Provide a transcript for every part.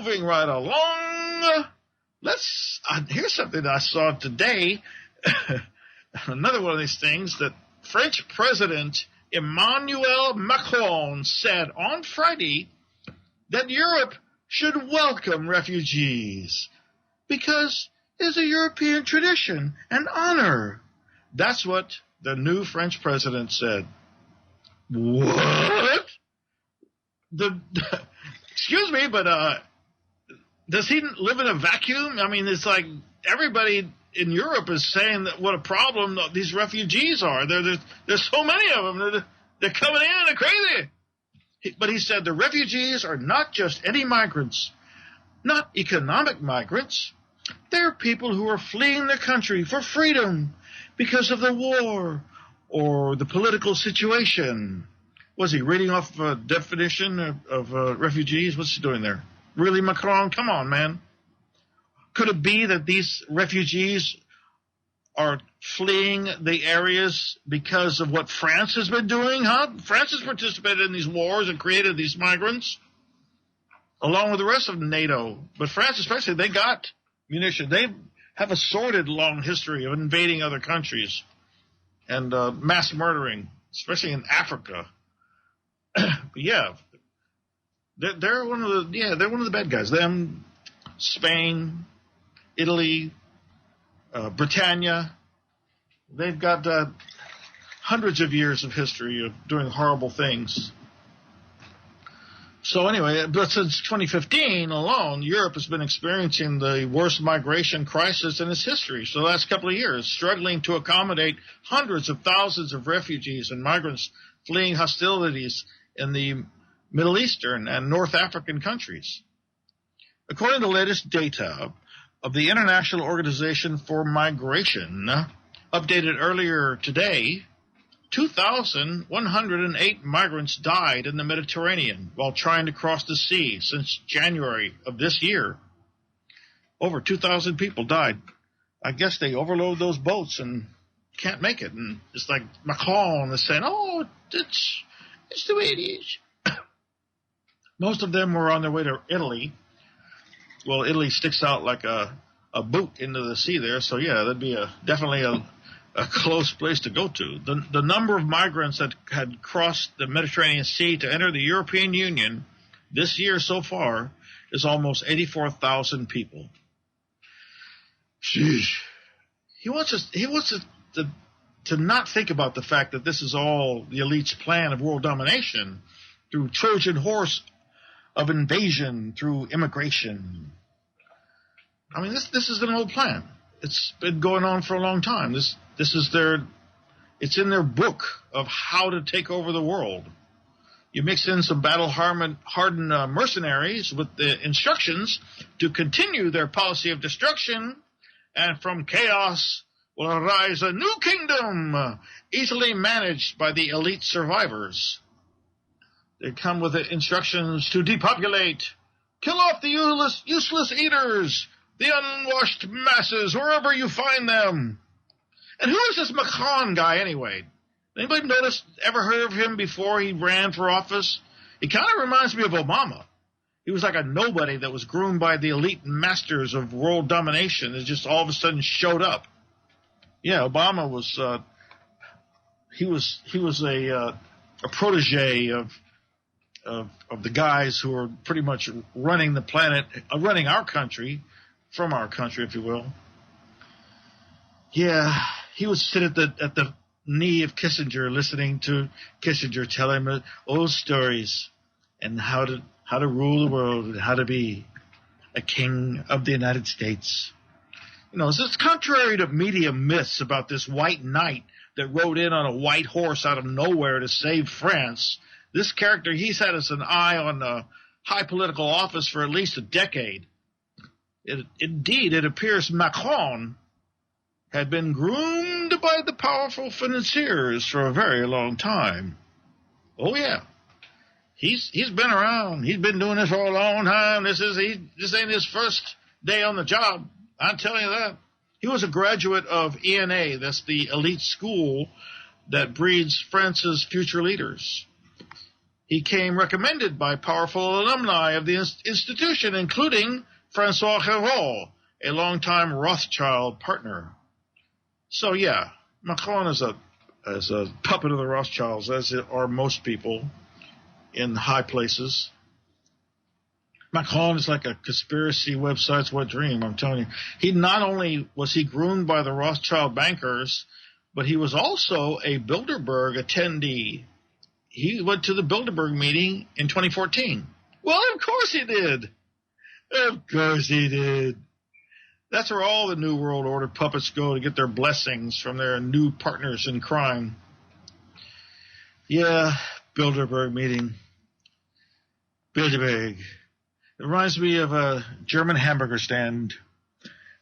moving right along. Here's something I saw today. Another one of these things that French President Emmanuel Macron said on Friday that Europe should welcome refugees because it is a European tradition and honor. That's what the new French president said. What? Excuse me, but does he live in a vacuum? I mean, it's like everybody in Europe is saying that what a problem these refugees are. There's so many of them. They're coming in. They're crazy. But he said the refugees are not just any migrants, not economic migrants. They're people who are fleeing their country for freedom because of the war or the political situation. Was he reading off a definition of refugees? What's he doing there? Really, Macron? Come on, man. Could it be that these refugees are fleeing the areas because of what France has been doing, huh? France has participated in these wars and created these migrants, along with the rest of NATO. But France especially, they got munition. They have a sordid long history of invading other countries and mass murdering, especially in Africa. But yeah, they're one of the bad guys. Them, Spain, Italy, Britannia, they've got hundreds of years of history of doing horrible things. So anyway, but since 2015 alone, Europe has been experiencing the worst migration crisis in its history. So the last couple of years, struggling to accommodate hundreds of thousands of refugees and migrants fleeing hostilities in the Middle Eastern and North African countries. According to the latest data of the International Organization for Migration, updated earlier today, 2,108 migrants died in the Mediterranean while trying to cross the sea since January of this year. Over 2,000 people died. I guess they overload those boats and can't make it. And it's like Macron is saying, oh, it's the way it is. Most of them were on their way to Italy. Well, Italy sticks out like a boot into the sea there. So, yeah, that'd be definitely a close place to go to. The number of migrants that had crossed the Mediterranean Sea to enter the European Union this year so far is almost 84,000 people. Sheesh. He wants us to not think about the fact that this is all the elite's plan of world domination through Trojan horse of invasion, through immigration. I mean, this is an old plan. It's been going on for a long time. This is it's in their book of how to take over the world. You mix in some battle-hardened mercenaries with the instructions to continue their policy of destruction, and from chaos will arise a new kingdom, easily managed by the elite survivors. They come with the instructions to depopulate, kill off the useless eaters, the unwashed masses, wherever you find them. And who is this Macron guy anyway? Anybody ever heard of him before he ran for office? He kind of reminds me of Obama. He was like a nobody that was groomed by the elite masters of world domination that just all of a sudden showed up. Yeah, Obama was he was a protege of the guys who are pretty much running the planet, running our country, from our country, if you will. Yeah, he would sit at the knee of Kissinger, listening to Kissinger tell him old stories and how to rule the world and how to be a king of the United States. You know, it's contrary to media myths about this white knight that rode in on a white horse out of nowhere to save France. This character, he's had us an eye on high political office for at least a decade. Indeed, it appears Macron had been groomed by the powerful financiers for a very long time. Oh, yeah. He's been around. He's been doing this for a long time. This ain't his first day on the job. I'm telling you that. He was a graduate of ENA. That's the elite school that breeds France's future leaders. He came recommended by powerful alumni of the institution, including Francois Theron, a longtime Rothschild partner. So, yeah, Macron is a puppet of the Rothschilds, as are most people in high places. Macron is like a conspiracy website's wet dream, I'm telling you. He not only was he groomed by the Rothschild bankers, but he was also a Bilderberg attendee. He went to the Bilderberg meeting in 2014. Well, of course he did. Of course he did. That's where all the New World Order puppets go to get their blessings from their new partners in crime. Yeah, Bilderberg meeting. Bilderberg. It reminds me of a German hamburger stand.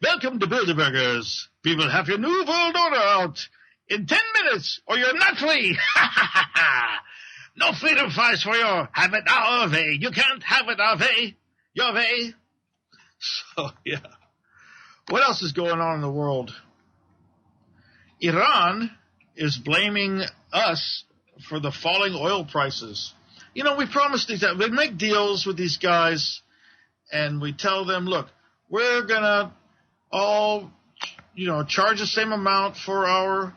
Welcome to Bilderbergers. We will have your New World Order out in 10 minutes, or you're not free. No freedom fries for you. Have it our way. You can't have it our way. Your way. So, yeah. What else is going on in the world? Iran is blaming us for the falling oil prices. You know, we promised these, we make deals with these guys, and we tell them, look, we're going to all, charge the same amount for our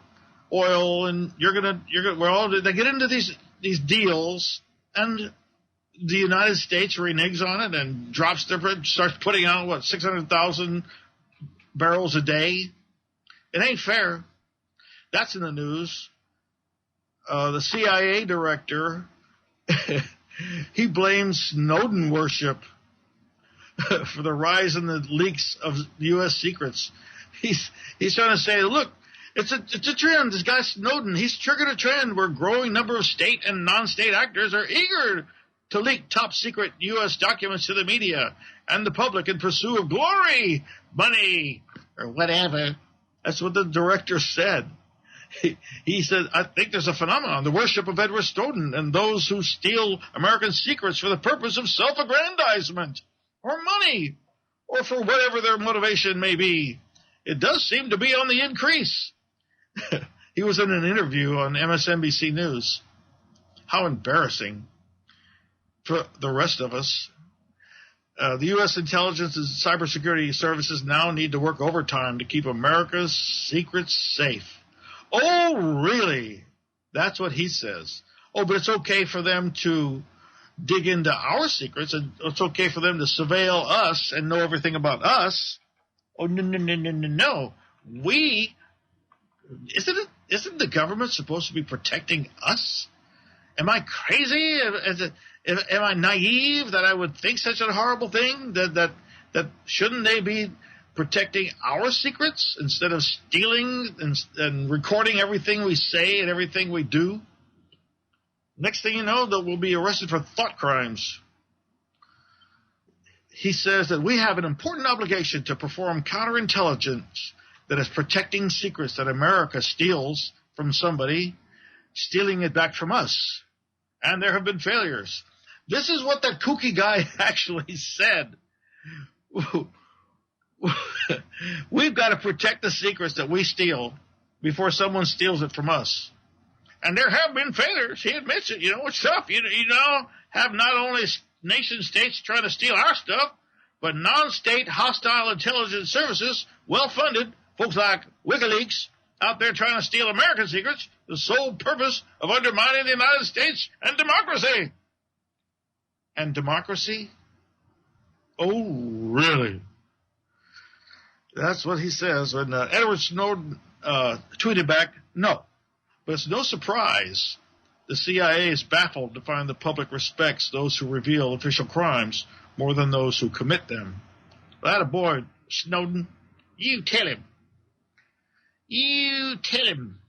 oil, and they get into these deals, and the United States reneges on it and starts putting out, 600,000 barrels a day. It ain't fair. That's in the news. The CIA director, he blames Snowden worship for the rise in the leaks of U.S. secrets. He's trying to say, look, it's a trend. This guy Snowden, he's triggered a trend where a growing number of state and non-state actors are eager to leak top-secret U.S. documents to the media and the public in pursuit of glory, money, or whatever. That's what the director said. He said, I think there's a phenomenon, the worship of Edward Snowden and those who steal American secrets for the purpose of self-aggrandizement or money or for whatever their motivation may be. It does seem to be on the increase. He was in an interview on MSNBC News. How embarrassing for the rest of us. The U.S. intelligence and cybersecurity services now need to work overtime to keep America's secrets safe. Oh, really? That's what he says. Oh, but it's okay for them to dig into our secrets, and it's okay for them to surveil us and know everything about us. Oh, no. Isn't the government supposed to be protecting us? Am I crazy? Am I naive that I would think such a horrible thing? That shouldn't they be protecting our secrets instead of stealing and recording everything we say and everything we do? Next thing you know, that we'll be arrested for thought crimes. He says that we have an important obligation to perform counterintelligence that is protecting secrets that America steals from somebody, stealing it back from us. And there have been failures. This is what that kooky guy actually said. We've got to protect the secrets that we steal before someone steals it from us. And there have been failures. He admits it. It's tough. Have not only nation states trying to steal our stuff, but non-state hostile intelligence services, well-funded, folks like WikiLeaks, out there trying to steal American secrets, the sole purpose of undermining the United States and democracy. And democracy? Oh, really? That's what he says. When Edward Snowden tweeted back, no. But it's no surprise the CIA is baffled to find the public respects those who reveal official crimes more than those who commit them. That boy, Snowden, you tell him. You tell him.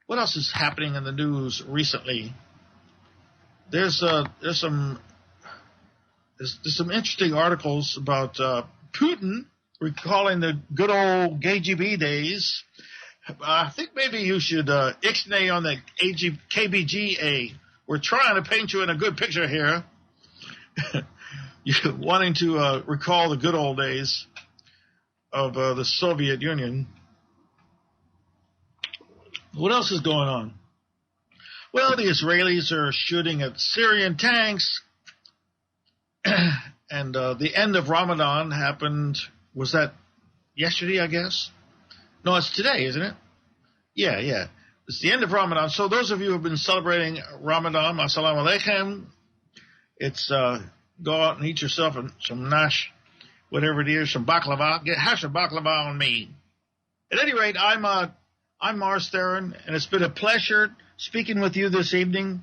What else is happening in the news recently? There's some interesting articles about Putin recalling the good old KGB days. I think maybe you should ixnay on the KBGA. We're trying to paint you in a good picture here. You're wanting to recall the good old days of the Soviet Union. What else is going on? Well, the Israelis are shooting at Syrian tanks, and the end of Ramadan happened, was that yesterday, I guess? No, it's today, isn't it? Yeah. It's the end of Ramadan. So those of you who have been celebrating Ramadan, assalamu alaikum, it's go out and eat yourself some nash, whatever it is, some baklava. Have some baklava on me. At any rate, I'm Marz Theron, and it's been a pleasure speaking with you this evening.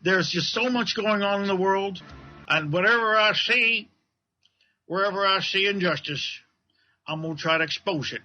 There's just so much going on in the world, and wherever I see injustice, I'm going to try to expose it.